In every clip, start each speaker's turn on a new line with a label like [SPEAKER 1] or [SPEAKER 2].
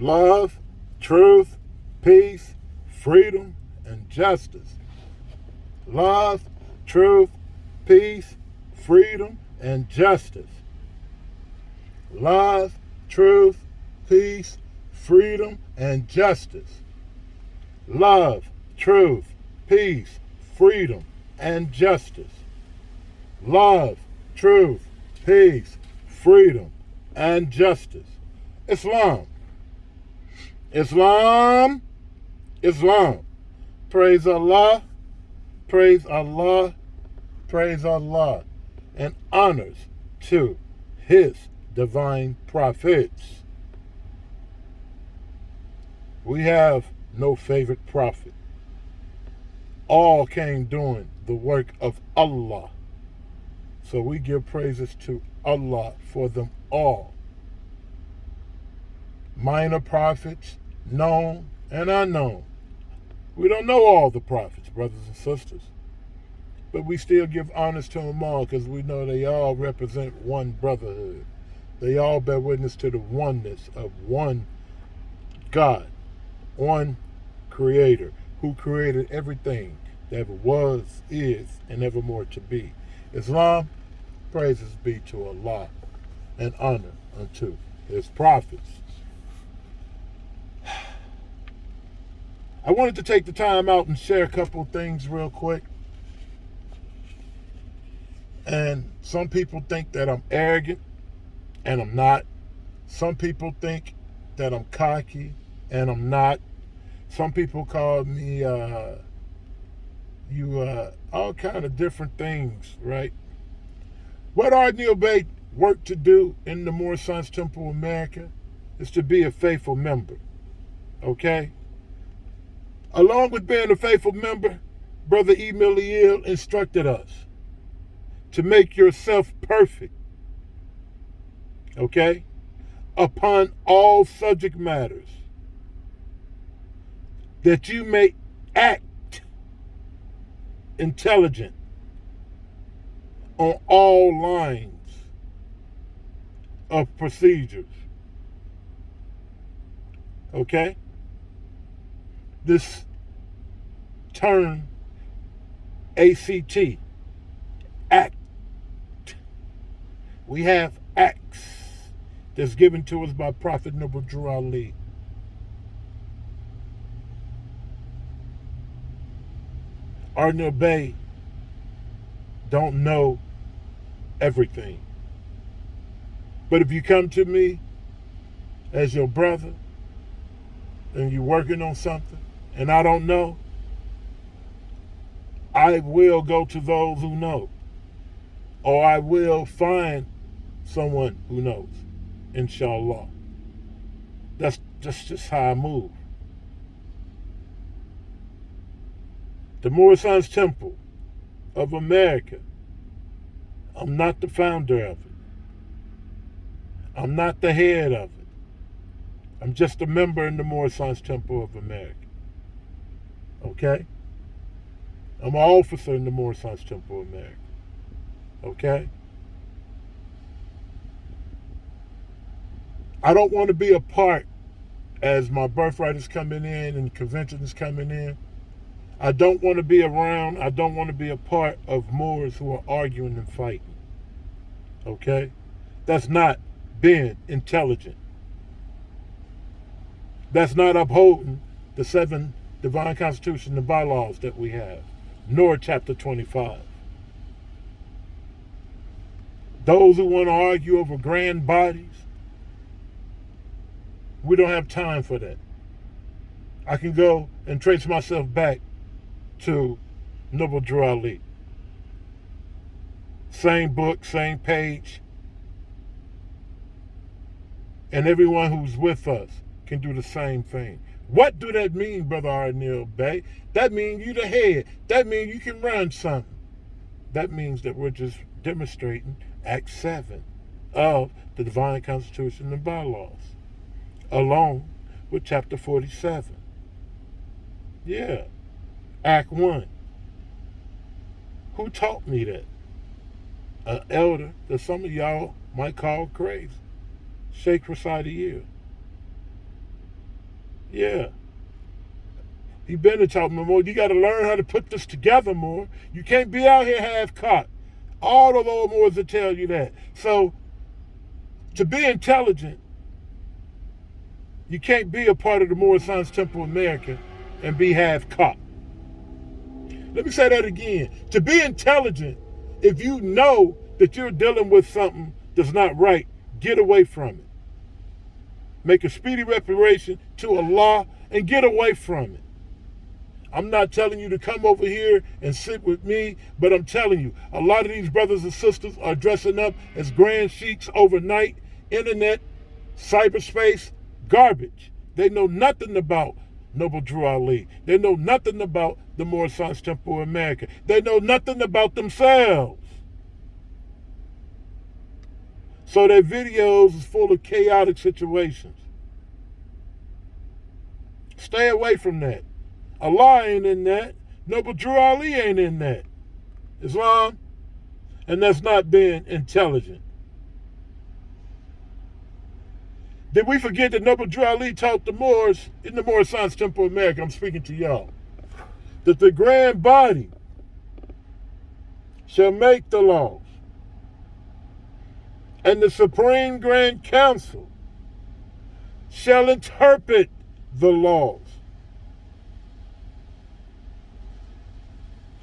[SPEAKER 1] love, truth, peace, freedom, and justice. Love, truth, peace, freedom, and justice. Love, truth, peace, freedom, and justice. Love, truth, peace, freedom, and justice. Love, truth, peace, freedom, and justice. Islam. Islam. Islam. Praise Allah. Praise Allah. Praise Allah. And honors to his divine prophets. We have no favorite prophet. All came doing the work of Allah. So we give praises to Allah for them all. Minor prophets, known and unknown. We don't know all the prophets, brothers and sisters. But we still give honors to them all because we know they all represent one brotherhood. They all bear witness to the oneness of one God, one Creator who created everything that ever was, is, and evermore to be. Islam, praises be to Allah and honor unto his prophets. I wanted to take the time out and share a couple things real quick. And some people think that I'm arrogant, and I'm not. Some people think that I'm cocky, and I'm not. Some people call me all kind of different things, right? What Neil Bay worked to do in the Moorish Temple of America is to be a faithful member, okay? Along with being a faithful member, Brother E. Miliel instructed us to make yourself perfect, okay, upon all subject matters, that you may act intelligent on all lines of procedures, okay? This term, ACT, act. We have acts that's given to us by Prophet Noble Drew Ali. Arnil Bay don't know everything. But if you come to me as your brother and you're working on something and I don't know, I will go to those who know. Or I will find someone who knows, inshallah. That's just how I move. The Moorish Temple of America, I'm not the founder of it. I'm not the head of it. I'm just a member in the Moorish Temple of America. Okay? I'm an officer in the Moorish Temple of America. Okay? I don't want to be a part, as my birthright is coming in and convention is coming in. I don't want to be around, I don't want to be a part of Moors who are arguing and fighting. Okay? That's not being intelligent. That's not upholding the 7 divine constitution and bylaws that we have, nor chapter 25. Those who want to argue over grand bodies, we don't have time for that. I can go and trace myself back to Noble Drew Ali. Same book, same page. And everyone who's with us can do the same thing. What do that mean, Brother Arnil Bay? That means you the head. That means you can run something. That means that we're just demonstrating Act 7 of the Divine Constitution and Bylaws, along with Chapter 47. Yeah, Act 1. Who taught me that? An elder that some of y'all might call crazy. Sheikh Rashid. Yeah. He been to talk more. You got to learn how to put this together more. You can't be out here half caught. All of those Moors will tell you that. So, to be intelligent, you can't be a part of the Moorish Science Temple America and be half caught. Let me say that again. To be intelligent, if you know that you're dealing with something that's not right, get away from it. Make a speedy reparation to Allah and get away from it. I'm not telling you to come over here and sit with me, but I'm telling you, a lot of these brothers and sisters are dressing up as grand sheiks overnight, internet, cyberspace, garbage. They know nothing about Noble Drew Ali. They know nothing about the Moorish Science Temple of America. They know nothing about themselves. So their videos is full of chaotic situations. Stay away from that. Allah ain't in that. Noble Drew Ali ain't in that. Islam, and that's not being intelligent. Did we forget that Noble Drew Ali taught the Moors in the Moorish Science Temple of America, I'm speaking to y'all, that the grand body shall make the laws, and the Supreme Grand Council shall interpret the laws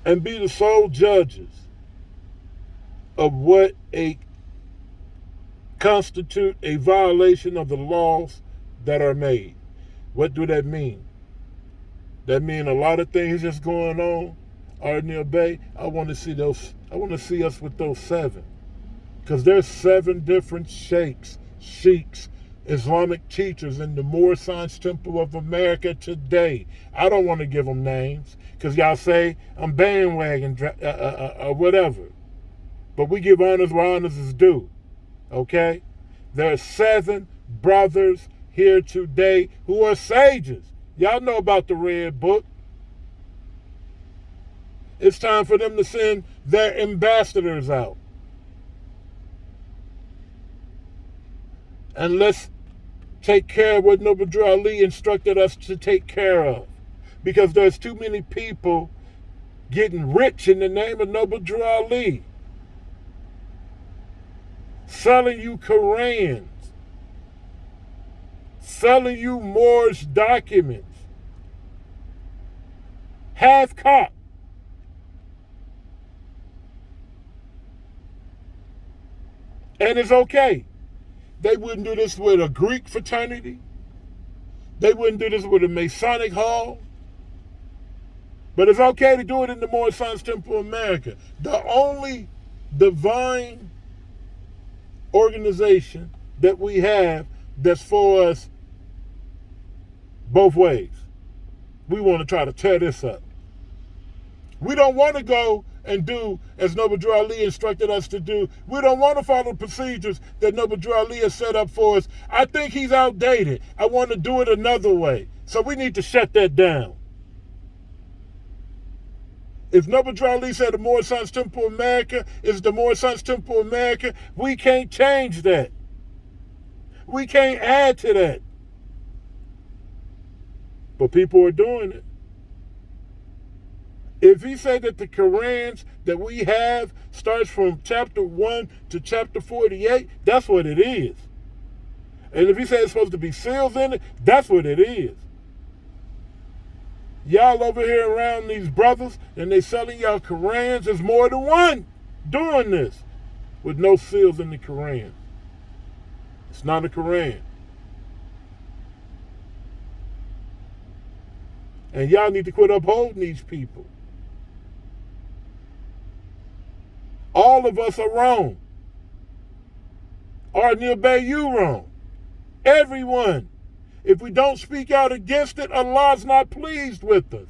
[SPEAKER 1] and be the sole judges of what constitute a violation of the laws that are made. What do that mean? That mean a lot of things that's going on, Ardnil Bay. I want to see us with those 7. Because there's 7 different sheikhs, Islamic teachers in the Moorish Science Temple of America today. I don't want to give them names because y'all say I'm bandwagon or whatever. But we give honors where honors is due. Okay? There are 7 brothers here today who are sages. Y'all know about the Red Book. It's time for them to send their ambassadors out. And let's take care of what Noble Drew Ali instructed us to take care of. Because there's too many people getting rich in the name of Noble Drew Ali. Selling you Korans. Selling you Moorish documents. Half caught. And it's okay. They wouldn't do this with a Greek fraternity. They wouldn't do this with a Masonic hall. But it's okay to do it in the Moorish Science Temple of America. The only divine organization that we have that's for us both ways. We want to try to tear this up. We don't want to go and do as Noble Drew Ali instructed us to do. We don't want to follow the procedures that Noble Drew Ali has set up for us. I think he's outdated. I want to do it another way. So we need to shut that down. If Noble Drew Ali said the Moorish Science Temple of America is the Moorish Science Temple of America, we can't change that. We can't add to that. But people are doing it. If he said that the Korans that we have starts from chapter 1 to chapter 48, that's what it is. And if he said it's supposed to be seals in it, that's what it is. Y'all over here around these brothers and they selling y'all Korans, there's more than one doing this with no seals in the Koran. It's not a Koran. And y'all need to quit upholding these people. All of us are wrong. Ardnil Bay, you wrong. Everyone. If we don't speak out against it, Allah's not pleased with us.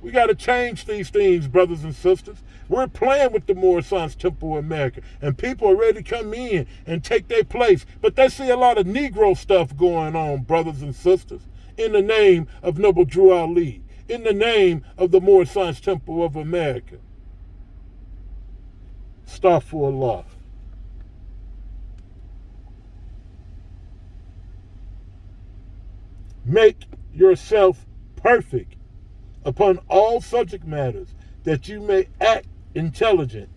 [SPEAKER 1] We got to change these things, brothers and sisters. We're playing with the Moorish Science Temple of America, and people are ready to come in and take their place. But they see a lot of Negro stuff going on, brothers and sisters, in the name of Noble Drew Ali, in the name of the Moorish Science Temple of America. Astaghfirullah. make yourself perfect upon all subject matters, that you may act intelligent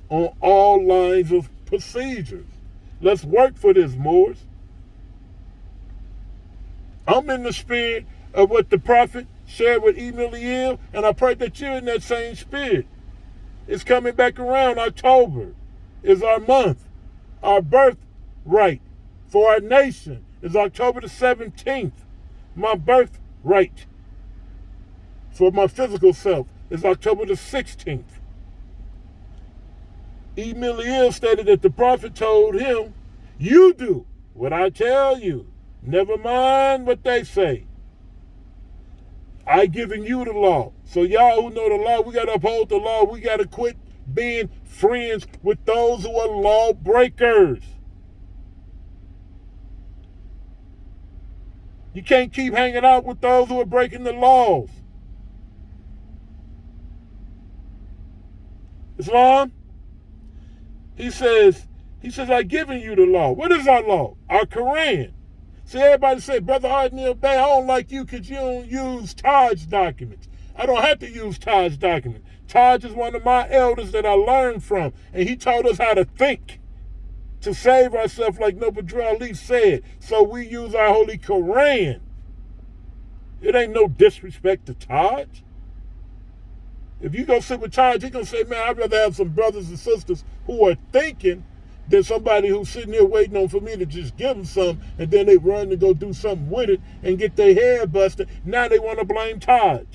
[SPEAKER 1] on all lines of procedures. Let's work for this, Moors. I'm in the spirit of what the prophet shared with Emil, and I pray that you're in that same spirit. It's coming back around. October is our month. Our birthright for our nation is October the 17th. My birthright for my physical self is October the 16th. Emil stated that the prophet told him, you do what I tell you. Never mind what they say. I giving you the law. So y'all who know the law, we got to uphold the law. We got to quit being friends with those who are lawbreakers. You can't keep hanging out with those who are breaking the laws. Islam, he says, I've given you the law. What is our law? Our Quran. See, everybody say, Brother Hardneil Bay, I don't like you because you don't use Taj documents. I don't have to use Taj documents. Taj is one of my elders that I learned from, and he taught us how to think, to save ourselves, like Noble Drew Ali said. So we use our Holy Quran. It ain't no disrespect to Taj. If you go sit with Taj, he's going to say, man, I'd rather have some brothers and sisters who are thinking than somebody who's sitting here waiting on for me to just give them some, and then they run to go do something with it and get their hair busted. Now they want to blame Taj.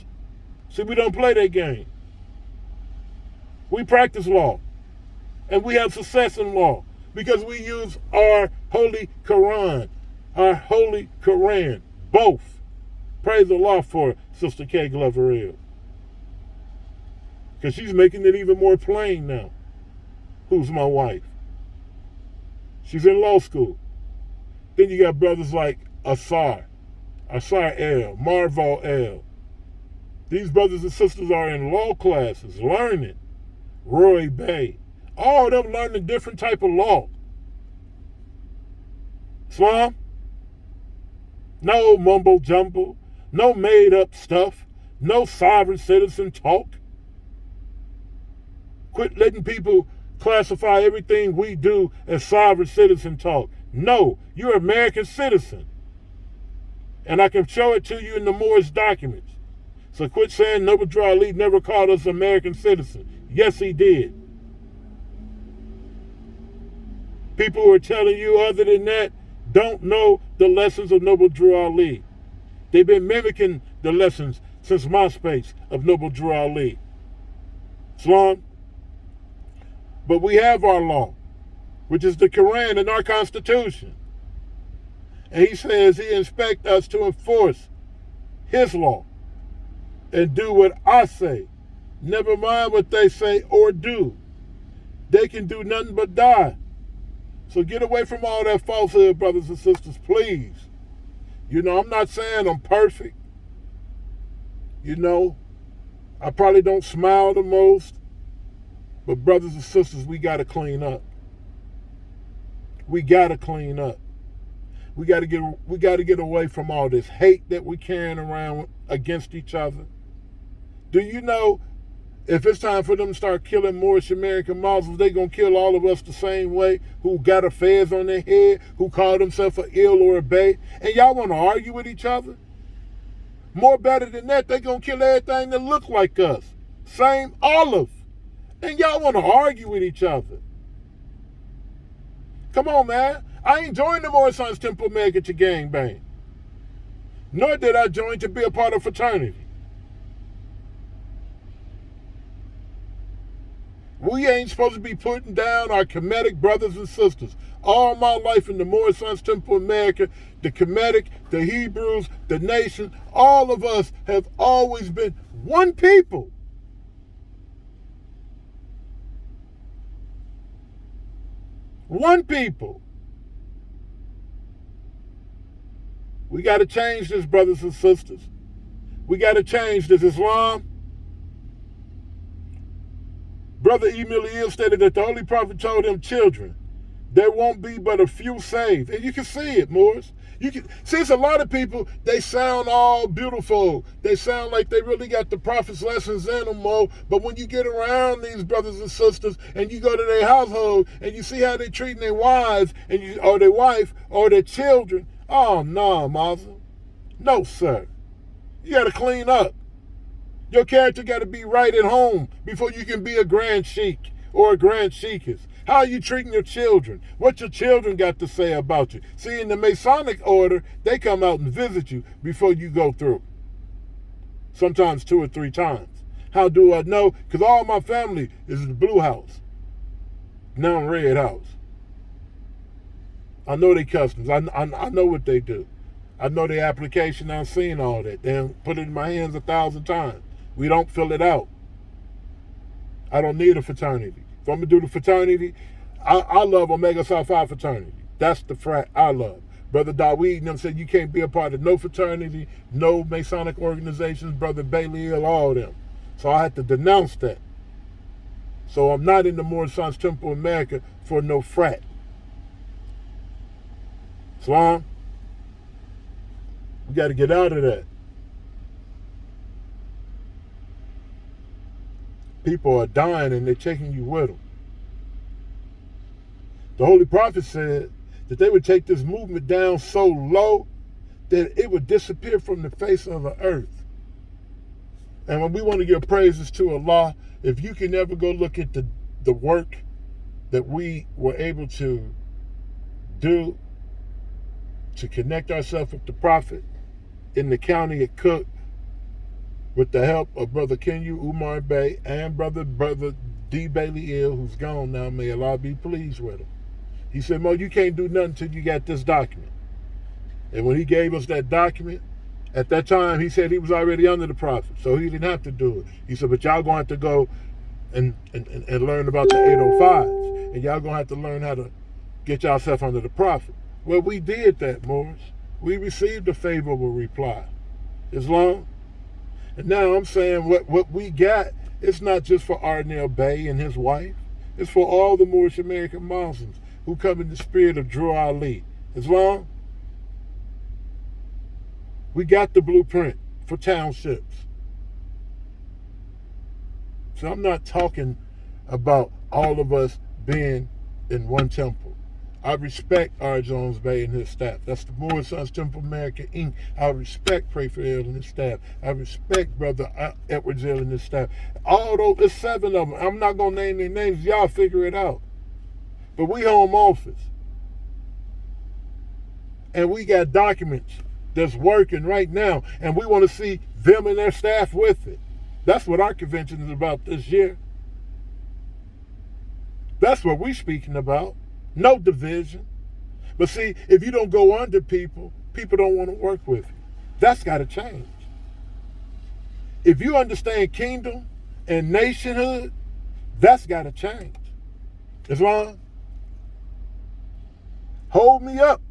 [SPEAKER 1] See, we don't play that game. We practice law, and we have success in law because we use our Holy Quran, both. Praise the Lord for Sister K. Glover, because she's making it even more plain now. Who's my wife? She's in law school. Then you got brothers like Asar L, Marval L. These brothers and sisters are in law classes, learning. Roy Bay. All of them learning a different type of law. Islam? No mumbo jumbo. No made up stuff. No sovereign citizen talk. Quit letting people classify everything we do as sovereign citizen talk. No, you're an American citizen. And I can show it to you in the Moorish documents. So quit saying Noble Drew Ali never called us American citizen. Yes, he did. People who are telling you other than that don't know the lessons of Noble Drew Ali. They've been mimicking the lessons since MySpace of Noble Drew Ali. Islam? But we have our law, which is the Quran and our Constitution. And he says he expects us to enforce his law and do what I say. Never mind what they say or do. They can do nothing but die. So get away from all that falsehood, brothers and sisters, please. You know, I'm not saying I'm perfect. You know, I probably don't smile the most. But brothers and sisters, we got to clean up. We got to clean up. We got to get away from all this hate that we're carrying around against each other. Do you know if it's time for them to start killing Moorish American Moslems, they're going to kill all of us the same way, who got a fez on their head, who call themselves an ill or a bay, and y'all want to argue with each other? More better than that, they're going to kill everything that look like us. Same olive. And y'all want to argue with each other. Come on, man. I ain't joined the Moorish Temple Omega to gangbang. Nor did I join to be a part of fraternity. We ain't supposed to be putting down our Kemetic brothers and sisters. All my life in the Moorish Temple America, the Kemetic, the Hebrews, the nation, all of us have always been one people. One people. We got to change this, brothers and sisters. We got to change this. Islam. Brother Emil stated that the Holy Prophet told him, children, There won't be but a few saved. And you can see it, Moors. You can see it's a lot of people, they sound all beautiful. They sound like they really got the prophet's lessons in them, Mo. But when you get around these brothers and sisters and you go to their household and you see how they treating their wives and or their wife or their children, oh no, Muslim. No, sir. You gotta clean up. Your character gotta be right at home before you can be a grand sheik or a grand sheikess. How are you treating your children? What your children got to say about you? See, in the Masonic order, they come out and visit you before you go through. Sometimes 2 or 3 times. How do I know? Because all my family is in the blue house. Now I'm red house. I know their customs. I know what they do. I know their application. I've seen all that. They put it in my hands 1,000 times. We don't fill it out. I don't need a fraternity. If I'm going to do the fraternity, I love Omega Psi Phi fraternity. That's the frat I love. Brother Daweed and them said you can't be a part of no fraternity, no Masonic organizations, Brother Bailey Hill, all of them. So I had to denounce that. So I'm not in the Moorish Temple America for no frat. Islam, we got to get out of that. People are dying and they're taking you with them. The Holy Prophet said that they would take this movement down so low that it would disappear from the face of the earth. And when we want to give praises to Allah, if you can ever go look at the work that we were able to do to connect ourselves with the Prophet in the county of Cook, with the help of Brother Kenyu Umar Bey and Brother D. Bailey Hill, who's gone now, may Allah be pleased with him. He said, Mo, you can't do nothing until you got this document. And when he gave us that document, at that time, he said he was already under the Prophet, so he didn't have to do it. He said, but y'all going to have to go and learn about the 805s, and y'all going to have to learn how to get yourself under the Prophet. Well, we did that, Morris. We received a favorable reply. Islam. And now I'm saying what we got, it's not just for Arnell Bey and his wife. It's for all the Moorish American Moslems who come in the spirit of Drew Ali. Islam. We got the blueprint for townships. So I'm not talking about all of us being in one temple. I respect R. Jones Bey and his staff. That's the Moorish Sons Temple America Inc. I respect Pray for Hill and his staff. I respect Brother Edwards Hill and his staff. All those, there's 7 of them. I'm not going to name their names. Y'all figure it out. But we home office. And we got documents that's working right now. And we want to see them and their staff with it. That's what our convention is about this year. That's what we're speaking about. No division. But see, if you don't go under people, people don't want to work with you. That's got to change. If you understand kingdom and nationhood, that's got to change. Islam, hold me up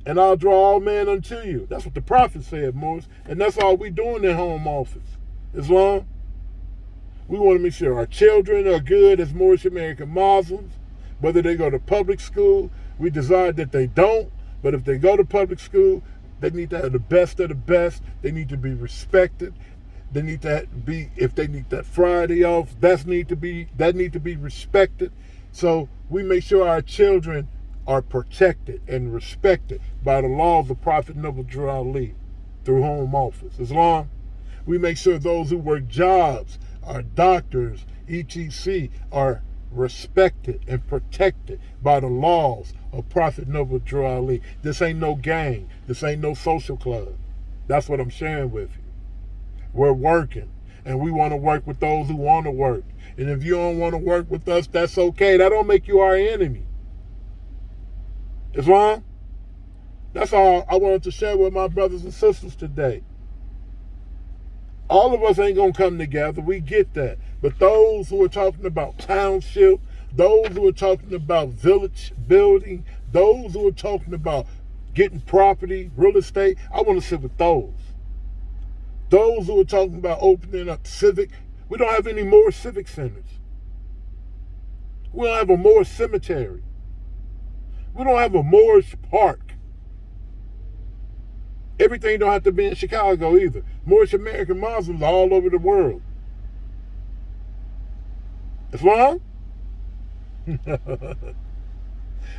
[SPEAKER 1] and I'll draw all men unto you. That's what the Prophet said, Morris. And that's all we doing in home office. Islam, we want to make sure our children are good as Moorish American Moslems. Whether they go to public school, we desire that they don't. But if they go to public school, they need to have the best of the best. They need to be respected. They need to be, if they need that Friday off, that need to be respected. So we make sure our children are protected and respected by the laws of Prophet Noble Drew Ali through home office. Islam, we make sure those who work jobs, our doctors, etc., are respected and protected by the laws of Prophet Noble Drew Ali. This ain't no gang. This ain't no social club. That's what I'm sharing with you. We're working, and we want to work with those who want to work. And if you don't want to work with us, that's okay. That don't make you our enemy. Islam? That's all I wanted to share with my brothers and sisters today. All of us ain't going to come together. We get that. But those who are talking about township, those who are talking about village building, those who are talking about getting property, real estate, I want to sit with those. Those who are talking about opening up civic, we don't have any more civic centers. We don't have a more cemetery. We don't have a Moorish park. Everything don't have to be in Chicago either. Moorish American Moslems are all over the world. It's wrong?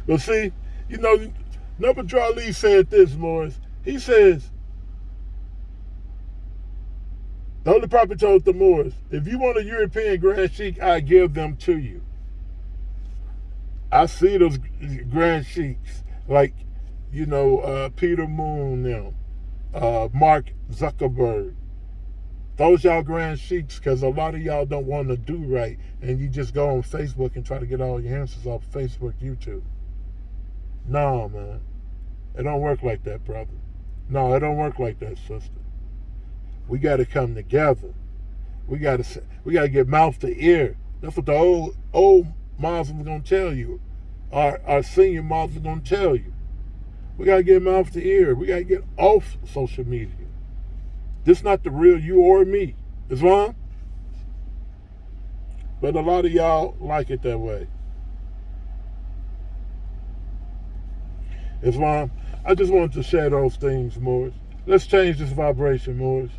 [SPEAKER 1] But see, Noble Ali said this, Morris. He says, the Holy Prophet told the Moors, if you want a European Grand Sheikh, I give them to you. I see those Grand Sheikhs like, Peter Moon now, Mark Zuckerberg. Those y'all Grand Sheikhs, because a lot of y'all don't want to do right, and you just go on Facebook and try to get all your answers off Facebook, YouTube. No, man. It don't work like that, brother. No, it don't work like that, sister. We got to come together. We got to get mouth to ear. That's what the old Muslims gonna tell you. Our senior Muslims gonna tell you. We got to get mouth to ear. We got to get off social media. This not the real you or me. It's wrong. But a lot of y'all like it that way. It's wrong. I just wanted to share those things, Morris. Let's change this vibration, Morris.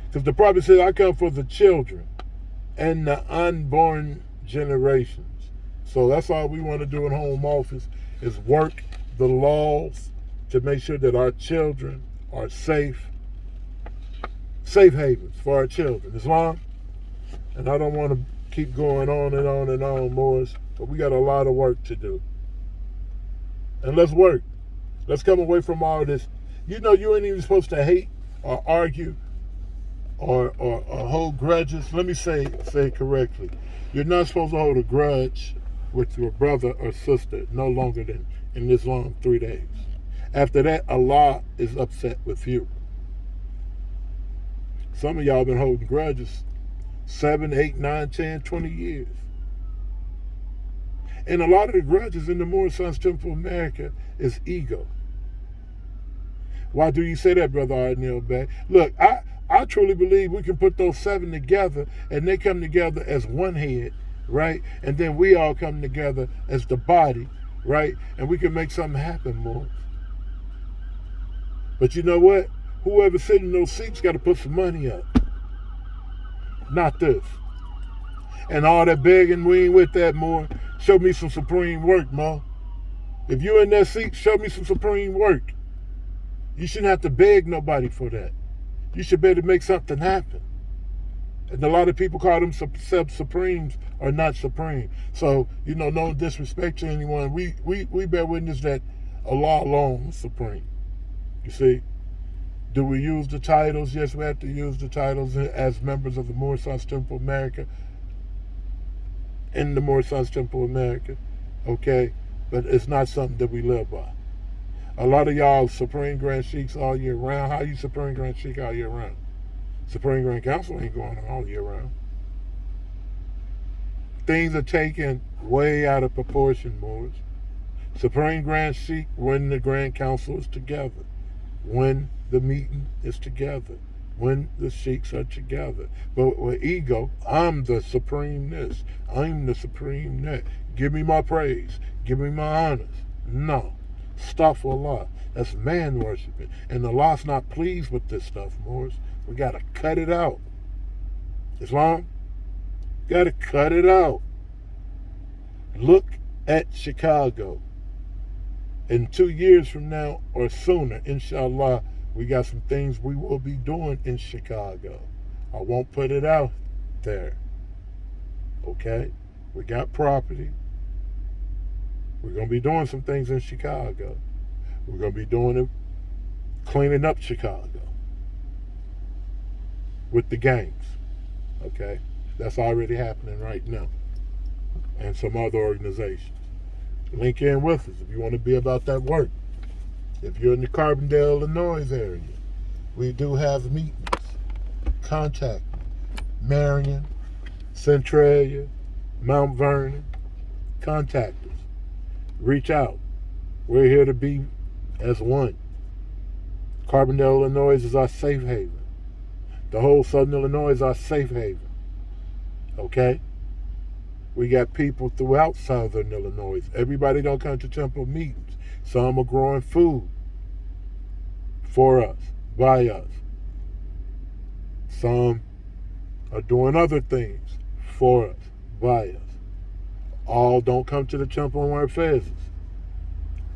[SPEAKER 1] Because the prophet said, I come for the children and the unborn generations. So that's all we want to do in home office is work the laws to make sure that our children are safe havens for our children. Islam. And I don't want to keep going on and on and on, Morris, but we got a lot of work to do. And let's work. Let's come away from all this. You ain't even supposed to hate or argue or hold grudges. Let me say it correctly. You're not supposed to hold a grudge with your brother or sister no longer than in Islam 3 days. After that, Allah is upset with you. Some of y'all been holding grudges 7, 8, 9, 10, 20 years. And a lot of the grudges in the Moorish Temple of America is ego. Why do you say that, Brother Arnel Bay? Look, I truly believe we can put those 7 together and they come together as one head, right? And then we all come together as the body, right? And we can make something happen more. But you know what? Whoever's sitting in those seats got to put some money up. Not this. And all that begging, we ain't with that, more. Show me some supreme work, Mo. If you're in that seat, show me some supreme work. You shouldn't have to beg nobody for that. You should be able to make something happen. And a lot of people call themselves supremes or not supreme. So, no disrespect to anyone. We bear witness that Allah alone is supreme. You see? Do we use the titles? Yes, we have to use the titles as members of the Moorish Temple of America. In the Moorish Temple of America. Okay? But it's not something that we live by. A lot of y'all Supreme Grand Sheiks all year round. How you Supreme Grand Sheik all year round? Supreme Grand Council ain't going on all year round. Things are taken way out of proportion, Moors. Supreme Grand Sheik when the Grand Council is together. When the meeting is together. When the sheiks are together. But with ego, I'm the supreme this. I'm the supreme that. Give me my praise. Give me my honors. No. Astaghfirullah. That's man worshiping. And Allah's not pleased with this stuff, Moors. We got to cut it out. Islam? Got to cut it out. Look at Chicago. In 2 years from now or sooner, inshallah, we got some things we will be doing in Chicago. I won't put it out there. Okay? We got property. We're going to be doing some things in Chicago. We're going to be doing it, cleaning up Chicago with the gangs. Okay? That's already happening right now. And some other organizations. Link in with us if you want to be about that work. If you're in the Carbondale, Illinois area, we do have meetings. Contact me. Marion, Centralia, Mount Vernon. Contact us. Reach out. We're here to be as one. Carbondale, Illinois is our safe haven. The whole Southern Illinois is our safe haven. Okay? We got people throughout southern Illinois. Everybody don't come to temple meetings. Some are growing food for us, by us. Some are doing other things for us, by us. All don't come to the temple and wear fezzes.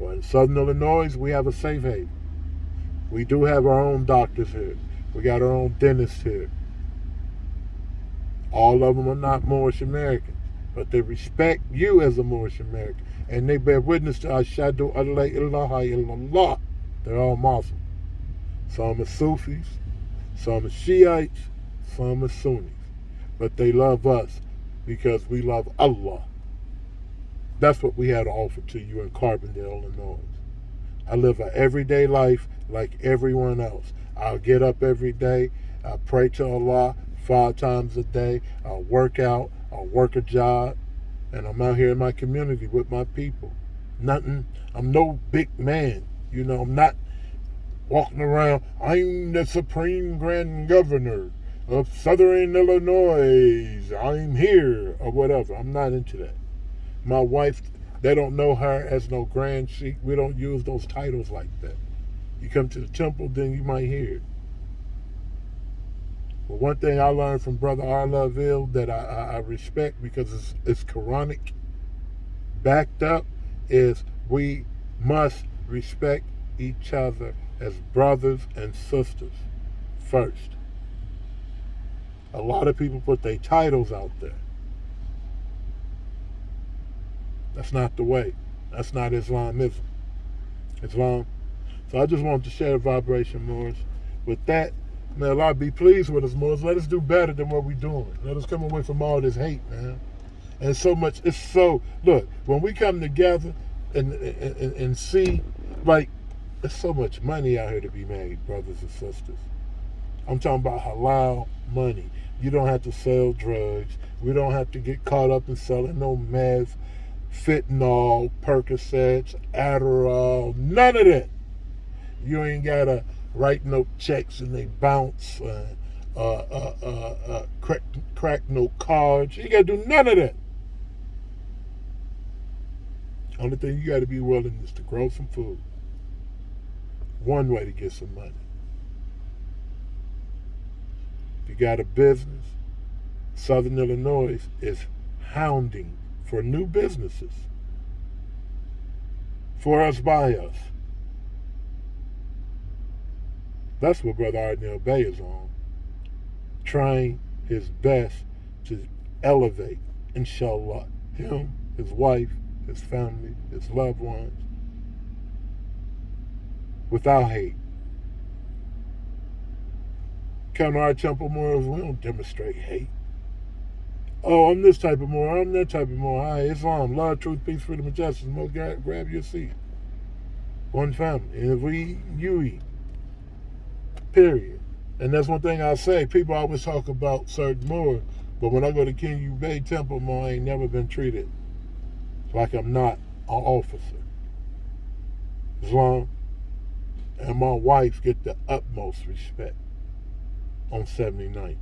[SPEAKER 1] But in southern Illinois, we have a safe haven. We do have our own doctors here. We got our own dentists here. All of them are not Moorish Americans, but they respect you as a Moorish American, and they bear witness to Ashhadu an la ilaha illallah. They're all Muslims. Some are Sufis, some are Shiites, some are Sunnis, but they love us because we love Allah. That's what we had to offer to you in Carbondale, Illinois. I live an everyday life like everyone else. I'll get up every day. I pray to Allah 5 times a day. I'll work out. I'll work a job. And I'm out here in my community with my people. Nothing. I'm no big man. I'm not walking around. I'm the Supreme Grand Governor of Southern Illinois. I'm here or whatever. I'm not into that. My wife, they don't know her as no Grand Sheik. We don't use those titles like that. You come to the temple, then you might hear it. But one thing I learned from Brother Arlaville that I respect because it's Quranic backed up is we must respect each other as brothers and sisters first. A lot of people put their titles out there. That's not the way. That's not Islamism. Islam. So I just wanted to share a vibration, Moors. With that, may Allah be pleased with us, Moors. Let us do better than what we're doing. Let us come away from all this hate, man. And so much, look, when we come together and see, like, there's so much money out here to be made, brothers and sisters. I'm talking about halal money. You don't have to sell drugs. We don't have to get caught up in selling no meth, fentanyl, Percocets, Adderall, none of that. You ain't gotta write no checks and they bounce, crack no cards. You gotta do none of that. Only thing you gotta be willing is to grow some food. One way to get some money. If you got a business, Southern Illinois is hounding for new businesses. For us, by us. That's what Brother Arnell Bay is on. Trying his best to elevate, inshallah, him, his wife, his family, his loved ones, without hate. Come to our temple Moors, we don't demonstrate hate. Oh, I'm this type of Moor, I'm that type of Moor. Hi, Islam, love, truth, peace, freedom, and justice. Moor, grab your seat. One family. And if we eat, you eat. Period. And that's one thing I say. People always talk about certain Moors, but when I go to King U Bay Temple Moor, I ain't never been treated like I'm not an officer. Islam and my wife get the utmost respect on 79th.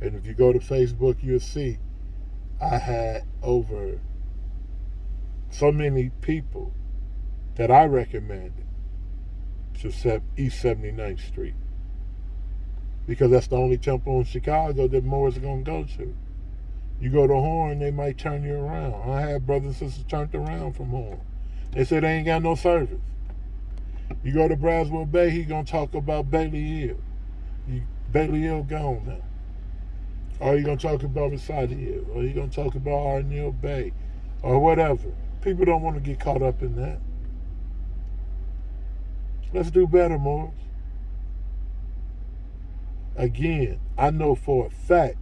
[SPEAKER 1] And if you go to Facebook, you'll see I had over so many people that I recommended to East 79th Street. Because that's the only temple in Chicago that Moors are going to go to. You go to Horn, they might turn you around. I had brothers and sisters turned around from Horn. They said they ain't got no service. You go to Braswell Bay, he going to talk about Bailey Hill. Bailey Hill gone now. Or you going to talk about Recital Hill. Or you going to talk about Arnell Bay. Or whatever. People don't want to get caught up in that. Let's do better, Moors. Again, I know for a fact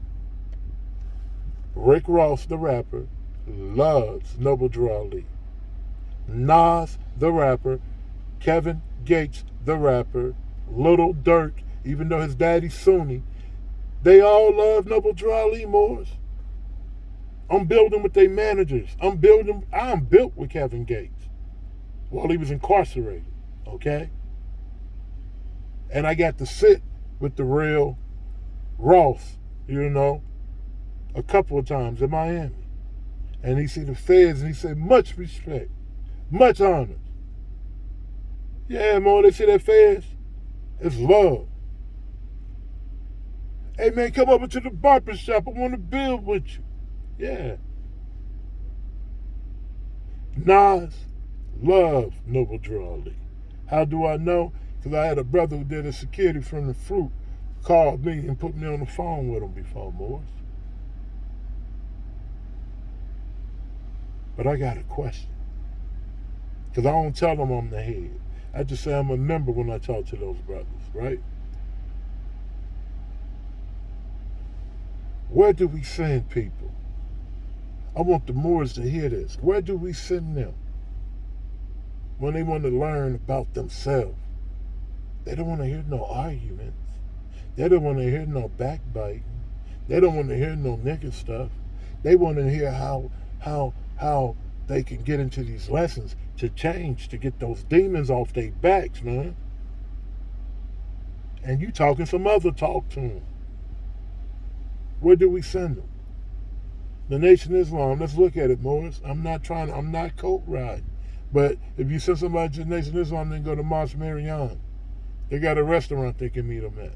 [SPEAKER 1] Rick Ross, the rapper, loves Noble Drew Ali. Nas, the rapper, Kevin Gates, the rapper, Little Durk, even though his daddy's Sunni, they all love Noble Drew Ali Moors. I'm building with their managers. I'm built with Kevin Gates while he was incarcerated, okay? And I got to sit with the real Ross, a couple of times in Miami. And he see the feds and he say, much respect, much honor. Yeah, man, they see that feds, it's love. Hey, man, come over to the barber shop. I want to build with you. Yeah. Nas love Noble Drew Ali. How do I know? Because I had a brother who did a security from the fruit, called me and put me on the phone with him before, Morris. But I got a question. Because I don't tell them I'm the head. I just say I'm a member when I talk to those brothers, right? Where do we send people? I want the Moors to hear this. Where do we send them when they want to learn about themselves? They don't want to hear no arguments. They don't want to hear no backbiting. They don't want to hear no nigga stuff. They want to hear how they can get into these lessons to change, to get those demons off their backs, man. And you talking some other talk to them. Where do we send them? The Nation of Islam. Let's look at it, Morris. I'm not coat riding. But if you send somebody to the Nation of Islam, then go to Moorish American. They got a restaurant they can meet them at.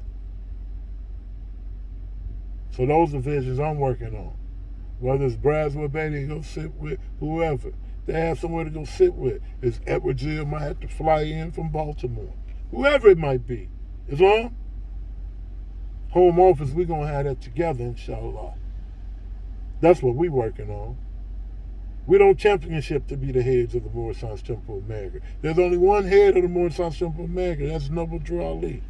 [SPEAKER 1] So those are visions I'm working on. Whether it's Braswell Bay, they go sit with whoever. They have somewhere to go sit with. It's Edward Gill might have to fly in from Baltimore. Whoever it might be. Islam? Home office, we're going to have that together, inshallah. That's what we're working on. We don't championship to be the heads of the Moorish Temple of America. There's only one head of the Moorish Temple of America. That's Noble Drew Ali.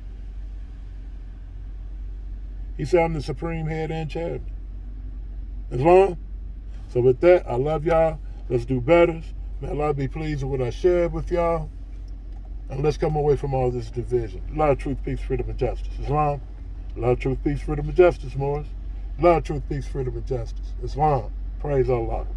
[SPEAKER 1] He said I'm the supreme head and chairman. Islam? So with that, I love y'all. Let's do better. May Allah be pleased with what I shared with y'all. And let's come away from all this division. Love, truth, peace, freedom, and justice. Islam? Love, truth, peace, freedom, and justice, Morris. Love, truth, peace, freedom, and justice. Islam. Praise Allah.